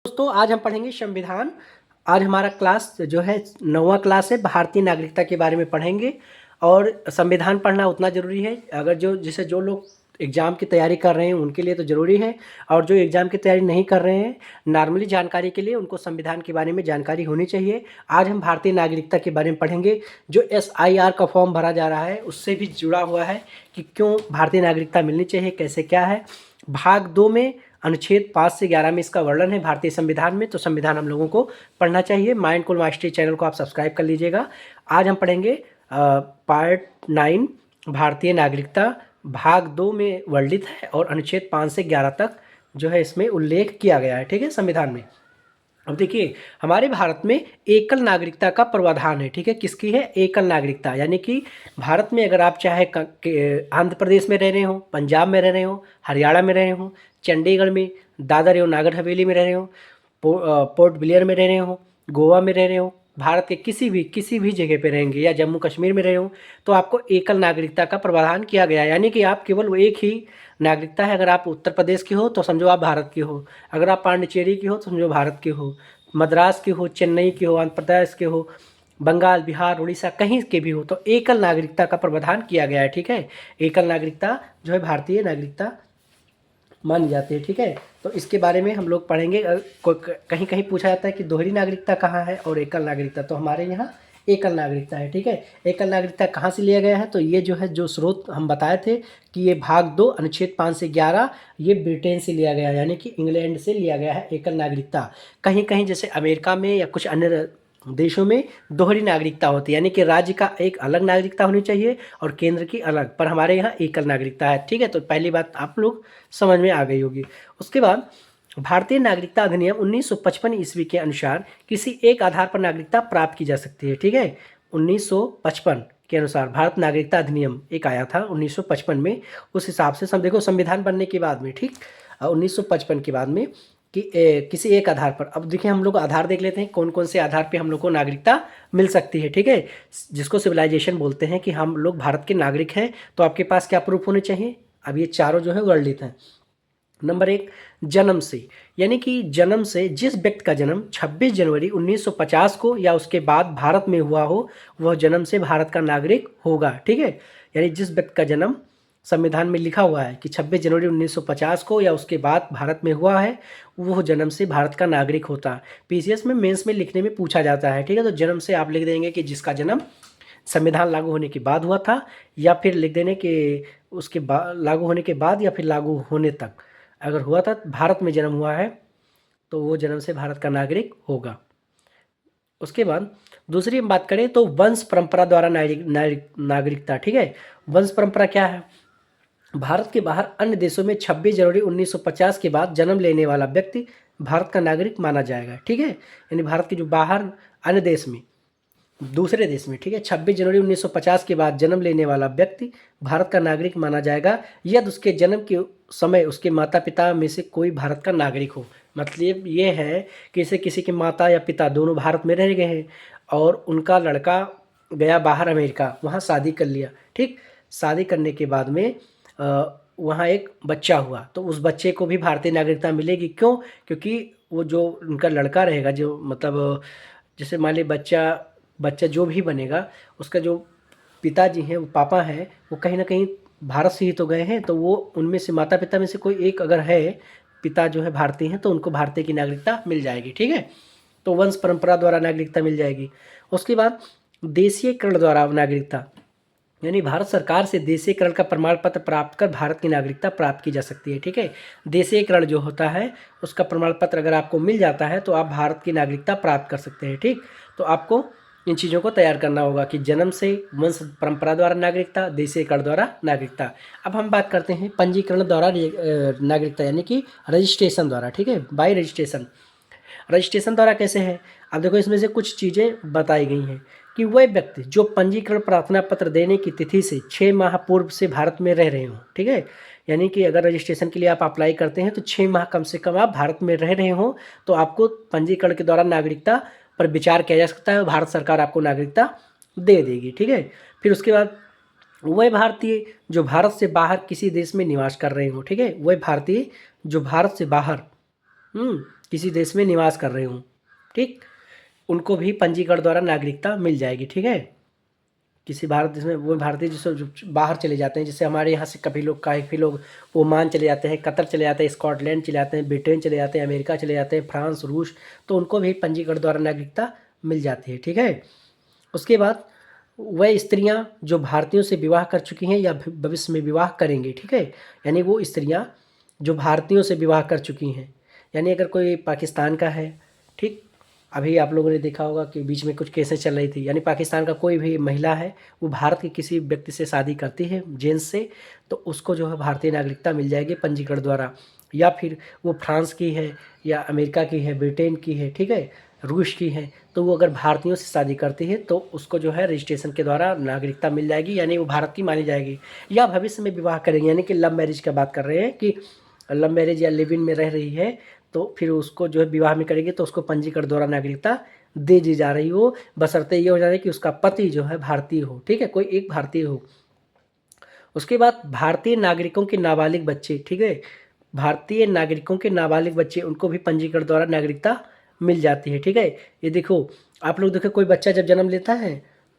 दोस्तों आज हम पढ़ेंगे संविधान। आज हमारा क्लास जो है 9वां क्लास है, भारतीय नागरिकता के बारे में पढ़ेंगे। और संविधान पढ़ना उतना ज़रूरी है, अगर जो लोग एग्ज़ाम की तैयारी कर रहे हैं उनके लिए तो ज़रूरी है, और जो एग्ज़ाम की तैयारी नहीं कर रहे हैं नॉर्मली जानकारी के लिए उनको संविधान के बारे में जानकारी होनी चाहिए। आज हम भारतीय नागरिकता के बारे में पढ़ेंगे। जो SIR का फॉर्म भरा जा रहा है उससे भी जुड़ा हुआ है कि क्यों भारतीय नागरिकता मिलनी चाहिए, कैसे क्या है। भाग 2 में अनुच्छेद 5 से 11 में इसका वर्णन है भारतीय संविधान में। तो संविधान हम लोगों को पढ़ना चाहिए। माइंडफुल मास्टरी चैनल को आप सब्सक्राइब कर लीजिएगा। आज हम पढ़ेंगे पार्ट 9 भारतीय नागरिकता। भाग 2 में वर्णित है और अनुच्छेद 5 से 11 तक जो है इसमें उल्लेख किया गया है, ठीक है, संविधान में। अब देखिए, हमारे भारत में एकल नागरिकता का प्रावधान है, ठीक है। किसकी है? एकल नागरिकता। यानी कि भारत में अगर आप चाहे आंध्र प्रदेश में रह रहे हो, पंजाब में रह रहे हो, हरियाणा में रह रहे हो, चंडीगढ़ में, दादर एवं नागर हवेली में रह रहे हो, पोर्ट ब्लेयर में रह रहे हो, गोवा में रह रहे हो, भारत के किसी भी जगह पे रहेंगे, या जम्मू कश्मीर में रहे हो, तो आपको एकल नागरिकता का प्रावधान किया गया है। यानी कि आप केवल वो एक ही नागरिकता है। अगर आप उत्तर प्रदेश के हो तो समझो आप भारत के हो, अगर आप पांडिचेरी के हो तो समझो भारत के हो, मद्रास के हो, चेन्नई के हो, आंध्र प्रदेश के हो, बंगाल, बिहार, उड़ीसा, कहीं के भी हो, तो एकल नागरिकता का प्रावधान किया गया है, ठीक है। एकल नागरिकता जो है भारतीय नागरिकता मानी जाती है, ठीक है। तो इसके बारे में हम लोग पढ़ेंगे। कहीं कहीं पूछा जाता है कि दोहरी नागरिकता कहाँ है और एकल नागरिकता, तो हमारे यहाँ एकल नागरिकता है, ठीक है। एकल नागरिकता कहाँ से लिया गया है? तो ये जो है जो स्रोत हम बताए थे कि ये भाग 2 अनुच्छेद 5 से 11 ये ब्रिटेन से लिया गया है, यानी कि इंग्लैंड से लिया गया है एकल नागरिकता। कहीं कहीं जैसे अमेरिका में या कुछ अन्य देशों में दोहरी नागरिकता होती है, यानी कि राज्य का एक अलग नागरिकता होनी चाहिए और केंद्र की अलग, पर हमारे यहाँ एकल नागरिकता है, ठीक है। तो पहली बात आप लोग समझ में आ गई होगी। उसके बाद भारतीय नागरिकता अधिनियम 1955 ईस्वी के अनुसार किसी एक आधार पर नागरिकता प्राप्त की जा सकती है, ठीक है। 1955 के अनुसार भारत नागरिकता अधिनियम एक आया था 1955 में। उस हिसाब से देखो संविधान बनने के बाद में, ठीक, 1955 के बाद में कि किसी एक आधार पर। अब देखिए हम लोग आधार देख लेते हैं, कौन कौन से आधार पे हम लोग को नागरिकता मिल सकती है, ठीक है। जिसको सिविलाइजेशन बोलते हैं कि हम लोग भारत के नागरिक हैं, तो आपके पास क्या प्रूफ होने चाहिए? अब ये चारों जो है वर्णित हैं। नंबर 1, जन्म से, यानी कि जन्म से जिस व्यक्ति का जन्म 26 जनवरी 1950 को या उसके बाद भारत में हुआ हो, वह जन्म से भारत का नागरिक होगा, ठीक है। यानी जिस व्यक्ति का जन्म संविधान में लिखा हुआ है कि 26 जनवरी 1950 को या उसके बाद भारत में हुआ है, वह जन्म से भारत का नागरिक होता है। PCS में मेंस में लिखने में पूछा जाता है, ठीक है। तो जन्म से आप लिख देंगे कि जिसका जन्म संविधान लागू होने के बाद हुआ था, या फिर लिख देने कि उसके बाद लागू होने के बाद या फिर लागू होने तक अगर हुआ था, भारत में जन्म हुआ है, तो वो जन्म से भारत का नागरिक होगा। उसके बाद दूसरी हम बात करें तो वंश परंपरा द्वारा नागरिकता, ठीक है। वंश परंपरा क्या है? भारत के बाहर अन्य देशों में 26 जनवरी 1950 के बाद जन्म लेने वाला व्यक्ति भारत का नागरिक माना जाएगा, ठीक है। यानी भारत के जो बाहर अन्य देश में, दूसरे देश में, ठीक है, 26 जनवरी 1950 के बाद जन्म लेने वाला व्यक्ति भारत का नागरिक माना जाएगा यदि उसके जन्म के समय उसके माता पिता में से कोई भारत का नागरिक हो। मतलब ये है कि जैसे किसी के माता या पिता दोनों भारत में रह गए हैं और उनका लड़का गया बाहर अमेरिका, वहाँ शादी कर लिया, ठीक। शादी करने के बाद में वहाँ एक बच्चा हुआ, तो उस बच्चे को भी भारतीय नागरिकता मिलेगी। क्यों? क्योंकि वो जो उनका लड़का रहेगा, जो मतलब जैसे मान लीजिए बच्चा जो भी बनेगा, उसका जो पिताजी हैं, वो पापा हैं, वो कहीं ना कहीं भारत से ही तो गए हैं, तो वो उनमें से माता पिता में से कोई एक अगर है, पिता जो है भारतीय हैं, तो उनको भारतीय की नागरिकता मिल जाएगी, ठीक है। तो वंश परंपरा द्वारा नागरिकता मिल जाएगी। उसके बाद देशीयकरण द्वारा नागरिकता, यानी भारत सरकार से देशीयकरण का प्रमाण पत्र प्राप्त कर भारत की नागरिकता प्राप्त की जा सकती है, ठीक है। देशीयकरण जो होता है उसका प्रमाण पत्र अगर आपको मिल जाता है तो आप भारत की नागरिकता प्राप्त कर सकते हैं, ठीक। तो आपको इन चीज़ों को तैयार करना होगा कि जन्म से, वंश परंपरा द्वारा नागरिकता, देशीयकरण द्वारा नागरिकता। अब हम बात करते हैं पंजीकरण द्वारा नागरिकता, यानी कि रजिस्ट्रेशन द्वारा, ठीक है, बाय रजिस्ट्रेशन। रजिस्ट्रेशन द्वारा कैसे है? अब देखो इसमें से कुछ चीज़ें बताई गई हैं कि वह व्यक्ति जो पंजीकरण प्रार्थना पत्र देने की तिथि से 6 माह पूर्व से भारत में रह रहे हो, ठीक है। यानी कि अगर रजिस्ट्रेशन के लिए आप अप्लाई करते हैं तो 6 माह कम से कम आप भारत में रह रहे हो, तो आपको पंजीकरण के द्वारा नागरिकता पर विचार किया जा सकता है और भारत सरकार आपको नागरिकता दे देगी, ठीक है। फिर उसके बाद वह भारतीय जो भारत से बाहर किसी देश में निवास कर रहे हो, ठीक है, वह भारतीय जो भारत से बाहर किसी देश में निवास कर रहे हों, ठीक, उनको भी पंजीकरण द्वारा नागरिकता मिल जाएगी, ठीक है। किसी भारत देश में वो भारतीय जो बाहर चले जाते हैं, जैसे हमारे यहाँ से कभी लोग काफ़ी लोग ओमान चले जाते हैं, कतर चले जाते हैं, स्कॉटलैंड चले जाते हैं, ब्रिटेन चले जाते हैं, अमेरिका चले जाते हैं, फ्रांस, रूस, तो उनको भी पंजीकरण द्वारा नागरिकता मिल जाती है, ठीक है। उसके बाद वह स्त्रियां जो भारतीयों से विवाह कर चुकी हैं या भविष्य में विवाह करेंगी, ठीक है, यानी वो स्त्रियां जो भारतीयों से विवाह कर चुकी हैं, यानी अगर कोई पाकिस्तान का है, ठीक, अभी आप लोगों ने देखा होगा कि बीच में कुछ केसेस चल रही थी, यानी पाकिस्तान का कोई भी महिला है वो भारत के किसी व्यक्ति से शादी करती है जेंट्स से, तो उसको जो है भारतीय नागरिकता मिल जाएगी पंजीकरण द्वारा। या फिर वो फ्रांस की है या अमेरिका की है, ब्रिटेन की है, ठीक है, रूस की है, तो वो अगर भारतीयों से शादी करती है तो उसको जो है रजिस्ट्रेशन के द्वारा नागरिकता मिल जाएगी, यानी वो भारत की मानी जाएगी। या भविष्य में विवाह करेंगे, यानी कि लव मैरिज की बात कर रहे हैं कि लव मैरिज या लिव इन में रह रही है, तो फिर उसको जो है विवाह में करेंगे तो उसको पंजीकरण द्वारा नागरिकता दे दी जा रही हो, बशर्ते ये हो जाए कि उसका पति जो है भारतीय हो, ठीक है, कोई एक भारतीय हो। उसके बाद भारतीय नागरिकों के नाबालिग बच्चे, ठीक है, भारतीय नागरिकों के नाबालिग बच्चे, उनको भी पंजीकरण द्वारा नागरिकता मिल जाती है, ठीक है। ये देखो, आप लोग देखो, कोई बच्चा जब जन्म लेता है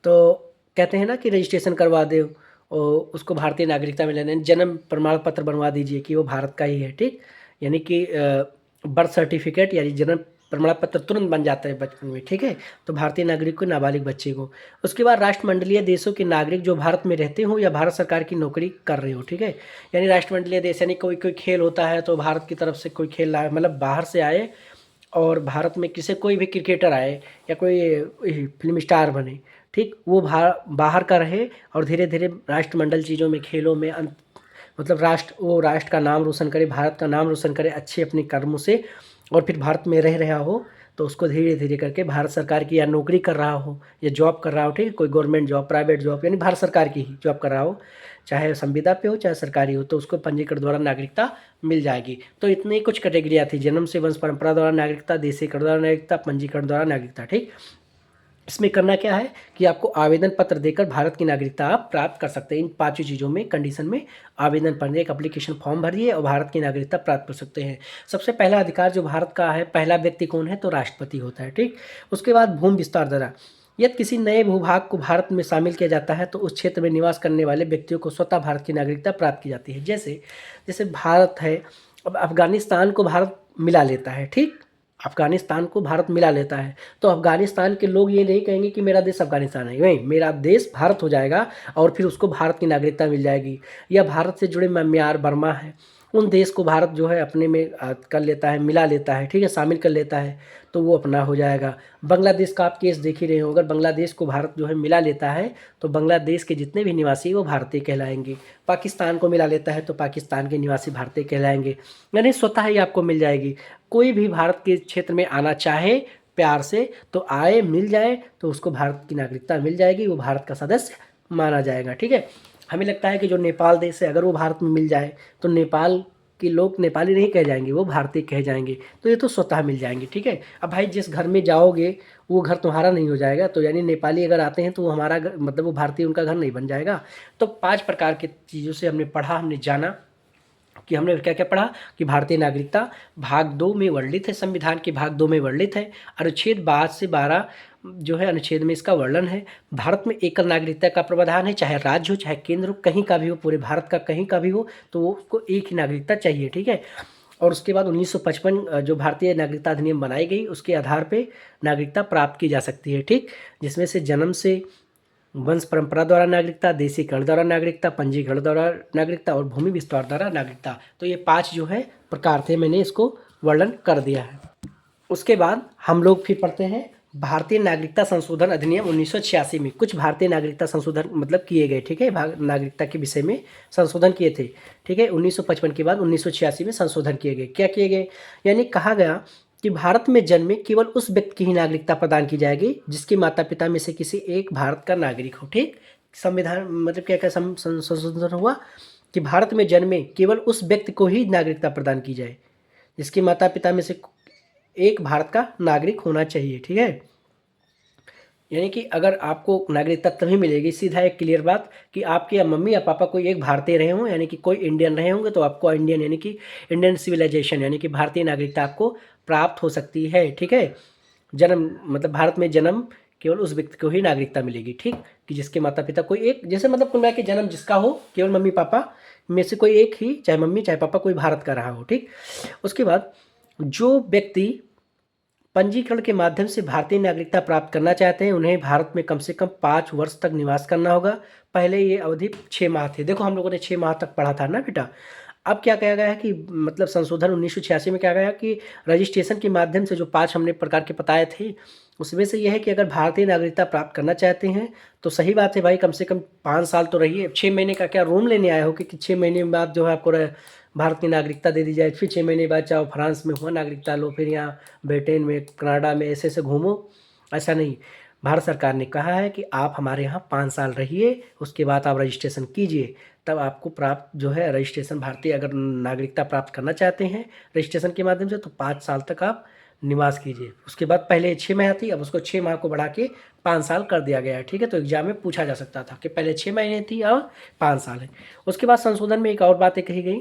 तो कहते हैं ना कि रजिस्ट्रेशन करवा दो और उसको भारतीय नागरिकता मिलने, जन्म प्रमाण पत्र बनवा दीजिए कि वो भारत का ही है, ठीक, यानी कि बर्थ सर्टिफिकेट यानी जन्म प्रमाण पत्र तुरंत बन जाता है बचपन में, ठीक है। तो भारतीय नागरिक को, नाबालिग बच्चे को। उसके बाद राष्ट्रमंडलीय देशों के नागरिक जो भारत में रहते हो या भारत सरकार की नौकरी कर रहे हो, ठीक है, यानी राष्ट्रमंडलीय देश यानी कोई कोई खेल होता है तो भारत की तरफ से कोई खेल आए, मतलब बाहर से आए और भारत में किसी कोई भी क्रिकेटर आए या कोई फिल्म स्टार बने, ठीक, वो बाहर का रहे और धीरे धीरे राष्ट्रमंडल चीज़ों में, खेलों में मतलब राष्ट्र का नाम रोशन करे, भारत का नाम रोशन करे अच्छे अपने कर्मों से, और फिर भारत में रह रहा हो तो उसको धीरे धीरे करके भारत सरकार की या नौकरी कर रहा हो या जॉब कर रहा हो, ठीक है, कोई गवर्नमेंट जॉब, प्राइवेट जॉब, यानी भारत सरकार की ही जॉब कर रहा हो, चाहे संविदा पे हो चाहे सरकारी हो, तो उसको पंजीकरण द्वारा नागरिकता मिल जाएगी। तो इतनी कुछ कैटेगरियाँ थी: जन्म से वंश परंपरा द्वारा नागरिकता, देशीकरण द्वारा नागरिकता, पंजीकरण द्वारा नागरिकता, ठीक। इसमें करना क्या है कि आपको आवेदन पत्र देकर भारत की नागरिकता आप प्राप्त कर सकते हैं। इन पांचों चीज़ों में, कंडीशन में आवेदन पत्र, एक एप्लीकेशन फॉर्म भरिए और भारत की नागरिकता प्राप्त कर सकते हैं। सबसे पहला अधिकार जो भारत का है, पहला व्यक्ति कौन है, तो राष्ट्रपति होता है, ठीक। उसके बाद भूमि विस्तार द्वारा, यदि किसी नए भूभाग को भारत में शामिल किया जाता है तो उस क्षेत्र में निवास करने वाले व्यक्तियों को स्वतः भारत की नागरिकता प्राप्त की जाती है। जैसे जैसे भारत है, अब अफगानिस्तान को भारत मिला लेता है, ठीक, अफगानिस्तान को भारत मिला लेता है तो अफगानिस्तान के लोग ये नहीं कहेंगे कि मेरा देश अफगानिस्तान है, नहीं, मेरा देश भारत हो जाएगा और फिर उसको भारत की नागरिकता मिल जाएगी। या भारत से जुड़े म्यांमार, बर्मा है, उन देश को भारत जो है अपने में कर लेता है, मिला लेता है, ठीक है, शामिल कर लेता है, तो वो अपना हो जाएगा। बांग्लादेश का आप केस देख ही रहे हो, अगर बांग्लादेश को भारत जो है मिला लेता है तो बांग्लादेश के जितने भी निवासी वो भारतीय कहलाएंगे। पाकिस्तान को मिला लेता है तो पाकिस्तान के निवासी भारतीय कहलाएंगे, यानी स्वतः ही आपको मिल जाएगी। कोई भी भारत के क्षेत्र में आना चाहे प्यार से तो आए, मिल जाए तो उसको भारत की नागरिकता मिल जाएगी, वो भारत का सदस्य माना जाएगा, ठीक है। हमें लगता है कि जो नेपाल देश है, अगर वो भारत में मिल जाए तो नेपाल के लोग नेपाली नहीं कह जाएंगे, वो भारतीय कह जाएंगे, तो ये तो स्वतः मिल जाएंगे, ठीक है। अब भाई जिस घर में जाओगे वो घर तुम्हारा नहीं हो जाएगा, तो यानी नेपाली अगर आते हैं तो वो हमारा घर, मतलब वो भारतीय उनका घर नहीं बन जाएगा। तो 5 प्रकार की चीज़ों से हमने पढ़ा, हमने जाना कि हमने क्या क्या पढ़ा कि भारतीय नागरिकता भाग 2 में वर्णित है, संविधान के भाग 2 में वर्णित है, अनुच्छेद 5 से 12 जो है अनुच्छेद में इसका वर्णन है। भारत में एकल नागरिकता का प्रावधान है, चाहे राज्य हो चाहे केंद्र हो, कहीं का भी हो, पूरे भारत का कहीं का भी हो, तो वो उसको एक ही नागरिकता चाहिए, ठीक है। और उसके बाद 1955 जो भारतीय नागरिकता अधिनियम बनाई गई उसके आधार पे नागरिकता प्राप्त की जा सकती है, ठीक, जिसमें से जन्म से वंश परंपरा द्वारा नागरिकता, देशीकरण द्वारा नागरिकता, पंजीकरण द्वारा नागरिकता और भूमि विस्तार द्वारा नागरिकता। तो ये 5 जो है प्रकार थे, मैंने इसको वर्णन कर दिया है। उसके बाद हम लोग फिर पढ़ते हैं भारतीय नागरिकता संशोधन अधिनियम 1986 में कुछ भारतीय नागरिकता संशोधन मतलब किए गए, ठीक है, नागरिकता के विषय में संशोधन किए थे, ठीक है। 1955 के बाद 1986 में संशोधन किए गए। क्या किए गए, यानी कहा गया कि भारत में जन्मे केवल उस व्यक्ति की ही नागरिकता प्रदान की जाएगी जिसके माता पिता में से किसी एक भारत का नागरिक हो, ठीक। संविधान मतलब क्या क्या संशोधन हुआ कि भारत में जन्मे केवल उस व्यक्ति को ही नागरिकता प्रदान की जाए जिसके माता पिता में से एक भारत का नागरिक होना चाहिए, ठीक है। यानी कि अगर आपको नागरिकता तभी मिलेगी, सीधा एक क्लियर बात, कि आपके या मम्मी या पापा कोई एक भारतीय रहे हों, यानी कि कोई इंडियन रहे होंगे, तो आपको इंडियन यानी कि इंडियन सिविलाइजेशन यानी कि भारतीय नागरिकता आपको प्राप्त हो सकती है। ठीक है, जन्म मतलब भारत में जन्म केवल उस व्यक्ति को ही नागरिकता मिलेगी। ठीक, कि जिसके माता पिता कोई एक, जैसे मतलब कुल मिला के जन्म जिसका हो, केवल मम्मी पापा में से कोई एक ही, चाहे मम्मी चाहे पापा, कोई भारत का रहा हो। ठीक, उसके बाद जो व्यक्ति पंजीकरण के माध्यम से भारतीय नागरिकता प्राप्त करना चाहते हैं, उन्हें भारत में कम से कम 5 वर्ष तक निवास करना होगा। पहले ये अवधि 6 माह थी। देखो हम लोगों ने 6 माह तक पढ़ा था ना बेटा। अब क्या कहा गया है कि मतलब संशोधन 1986 में क्या गया कि रजिस्ट्रेशन के माध्यम से जो 5 हमने प्रकार के बताए थे, उसमें से यह है कि अगर भारतीय नागरिकता प्राप्त करना चाहते हैं तो सही बात है भाई, कम से कम 5 साल तो रहिए। 6 महीने का क्या रूम लेने आए हो कि 6 महीने बाद जो है आपको भारत की नागरिकता दे दी जाए, फिर 6 महीने बाद चाहो फ्रांस में हुआ नागरिकता लो, फिर यहाँ ब्रिटेन में, कनाडा में ऐसे ऐसे घूमो। ऐसा नहीं, भारत सरकार ने कहा है कि आप हमारे यहाँ 5 साल रहिए, उसके बाद आप रजिस्ट्रेशन कीजिए, तब आपको प्राप्त जो है रजिस्ट्रेशन, भारतीय अगर नागरिकता प्राप्त करना चाहते हैं रजिस्ट्रेशन के माध्यम से, तो 5 साल तक आप निवास कीजिए। उसके बाद पहले 6 माह थी, अब उसको 6 माह को बढ़ा के 5 साल कर दिया गया है। ठीक है, तो एग्जाम में पूछा जा सकता था कि पहले 6 महीने थी अब 5 साल है। उसके बाद संशोधन में एक और बात कही गई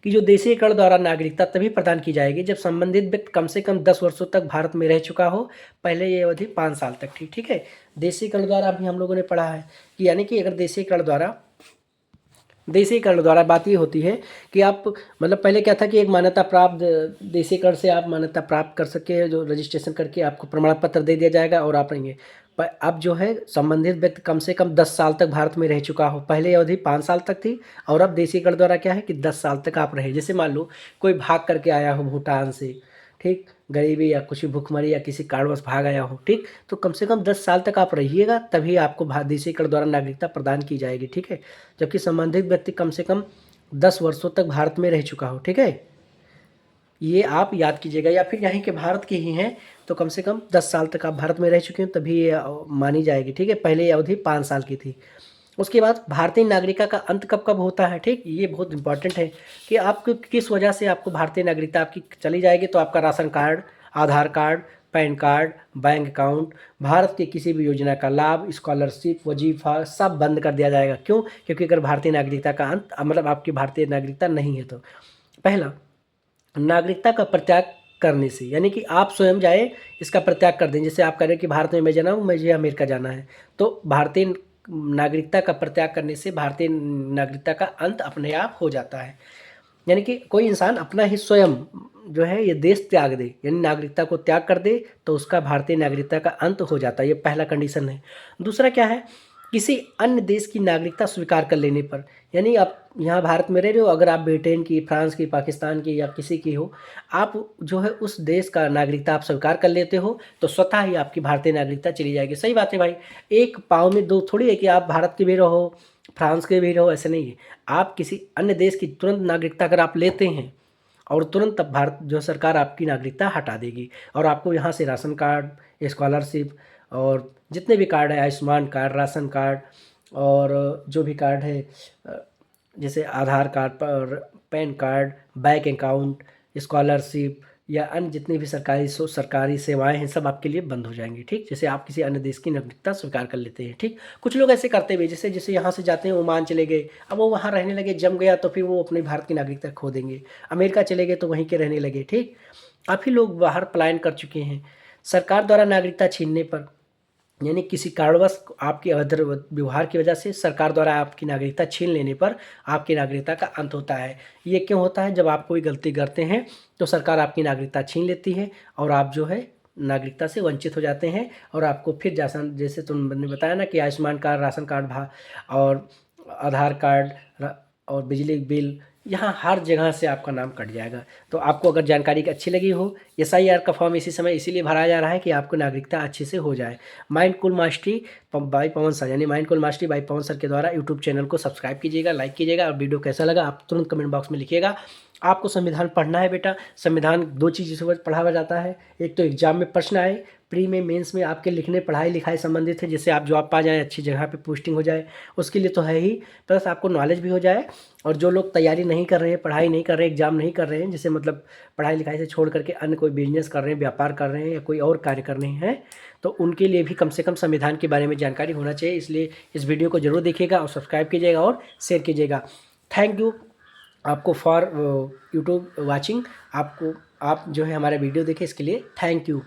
कि जो देशीयकरण द्वारा नागरिकता तभी प्रदान की जाएगी जब संबंधित व्यक्ति कम से कम 10 वर्षों तक भारत में रह चुका हो। पहले ये अवधि 5 साल तक थी। ठीक है, देशीयकरण द्वारा अभी हम लोगों ने पढ़ा है कि यानी कि अगर देशीयकरण द्वारा बात ये होती है कि आप मतलब पहले क्या था कि एक मान्यता प्राप्त देशीयकरण से आप मान्यता प्राप्त कर सके, जो रजिस्ट्रेशन करके आपको प्रमाण पत्र दे दिया जाएगा और आप रहेंगे। पर अब जो है संबंधित व्यक्ति कम से कम 10 साल तक भारत में रह चुका हो। पहले अवधि 5 साल तक थी और अब देशीयकरण द्वारा क्या है कि 10 साल तक आप रहे। जैसे मान लो कोई भाग करके आया हो भूटान से, ठीक, गरीबी या कुछ भुखमरी या किसी कारणवश भाग आया हो, ठीक, तो कम से कम 10 साल तक आप रहिएगा, तभी आपको देशीयकरण द्वारा नागरिकता प्रदान की जाएगी। ठीक है, जबकि संबंधित व्यक्ति कम से कम 10 वर्षों तक भारत में रह चुका हो। ठीक है, ये आप याद कीजिएगा, या फिर यहीं के भारत के ही हैं तो कम से कम 10 साल तक आप भारत में रह चुके हैं तभी ये मानी जाएगी। ठीक है, पहले ये अवधि 5 साल की थी। उसके बाद भारतीय नागरिकता का अंत कब कब होता है, ठीक, ये बहुत इंपॉर्टेंट है कि आपको किस वजह से आपको भारतीय नागरिकता आपकी चली जाएगी। तो आपका ration card, Aadhaar card, PAN card, bank account, Bharat की किसी भी योजना का लाभ, स्कॉलरशिप, वजीफा सब बंद कर दिया जाएगा। क्यों? क्योंकि अगर भारतीय नागरिकता का अंत मतलब आपकी भारतीय नागरिकता नहीं है तो। पहला, नागरिकता का परित्याग करने से, यानी कि आप स्वयं जाए इसका परित्याग कर दें। जैसे आप कह रहे हैं कि भारत में मैं जना हूँ, मुझे अमेरिका जाना है, तो भारतीय नागरिकता का परित्याग करने से भारतीय नागरिकता का अंत अपने आप हो जाता है। यानी कि कोई इंसान अपना ही स्वयं जो है ये देश त्याग दे, यानी नागरिकता को त्याग कर दे, तो उसका भारतीय नागरिकता का अंत हो जाता है। ये पहला कंडीशन है। दूसरा क्या है, किसी अन्य देश की नागरिकता स्वीकार कर लेने पर, यानी आप यहाँ भारत में रह रहे हो, अगर आप ब्रिटेन की, फ्रांस की, पाकिस्तान की या किसी की हो, आप जो है उस देश का नागरिकता आप स्वीकार कर लेते हो तो स्वतः ही आपकी भारतीय नागरिकता चली जाएगी। सही बात है भाई, एक पाँव में दो थोड़ी है कि आप भारत के भी रहो फ्रांस के भी रहो, ऐसे नहीं है। आप किसी अन्य देश की तुरंत नागरिकता अगर आप लेते हैं और तुरंत तब भारत जो सरकार आपकी नागरिकता हटा देगी और आपको यहाँ से राशन कार्ड, स्कॉलरशिप और जितने भी कार्ड है, आयुष्मान कार्ड, राशन कार्ड और जो भी कार्ड है जैसे आधार कार्ड पर, pan card, bank account, scholarship या अन्य जितनी भी सरकारी सेवाएं हैं सब आपके लिए बंद हो जाएंगी। ठीक, जैसे आप किसी अन्य देश की नागरिकता स्वीकार कर लेते हैं। ठीक, कुछ लोग ऐसे करते हुए जैसे जैसे यहाँ से जाते हैं ओमान चले गए, अब वो वहाँ रहने लगे, जम गया तो फिर वो अपने भारत की नागरिकता खो देंगे। अमेरिका चले गए तो वहीं के रहने लगे। ठीक, काफ़ी लोग बाहर पलायन कर चुके हैं। सरकार द्वारा नागरिकता छीनने पर, यानी किसी कारणवश आपके अभद्र व्यवहार की वजह से सरकार द्वारा आपकी नागरिकता छीन लेने पर आपकी नागरिकता का अंत होता है। ये क्यों होता है? जब आप कोई गलती करते हैं तो सरकार आपकी नागरिकता छीन लेती है और आप जो है नागरिकता से वंचित हो जाते हैं और आपको फिर जैसे तुमने बताया ना कि आयुष्मान कार्ड, राशन कार्ड और आधार कार्ड और बिजली बिल, यहाँ हर जगह से आपका नाम कट जाएगा। तो आपको अगर जानकारी अच्छी लगी हो, SIR का फॉर्म इसी समय इसीलिए भराया जा रहा है कि आपको नागरिकता अच्छे से हो जाए। Mind cool mastery by Pawan sir, यानी mind cool mastery by Pawan sir के द्वारा यूट्यूब चैनल को सब्सक्राइब कीजिएगा, लाइक कीजिएगा और वीडियो कैसा लगा आप तुरंत कमेंट बॉक्स में लिखिएगा। आपको संविधान पढ़ना है बेटा। संविधान 2 चीज़ों से पढ़ाया जाता है, एक तो एग्जाम में प्रश्न आए, प्री में, मेंस में आपके लिखने पढ़ाई लिखाई संबंधित है, जिससे आप जॉब पा जाएँ, अच्छी जगह पे पोस्टिंग हो जाए, उसके लिए तो है ही, प्लस आपको नॉलेज भी हो जाए। और जो लोग तैयारी नहीं कर रहे हैं, पढ़ाई नहीं कर रहे हैं, एग्जाम नहीं कर रहे हैं, जैसे मतलब पढ़ाई लिखाई से छोड़ करके अन्य कोई बिजनेस कर रहे हैं, व्यापार कर रहे हैं या कोई और कार्य कर रहे हैं, तो उनके लिए भी कम से कम संविधान के बारे में जानकारी होना चाहिए। इसलिए इस वीडियो को ज़रूर देखिएगा और सब्सक्राइब कीजिएगा और शेयर कीजिएगा। थैंक यू आपको फॉर यूट्यूब वाचिंग। आपको आप जो है हमारा वीडियो देखें, इसके लिए थैंक यू।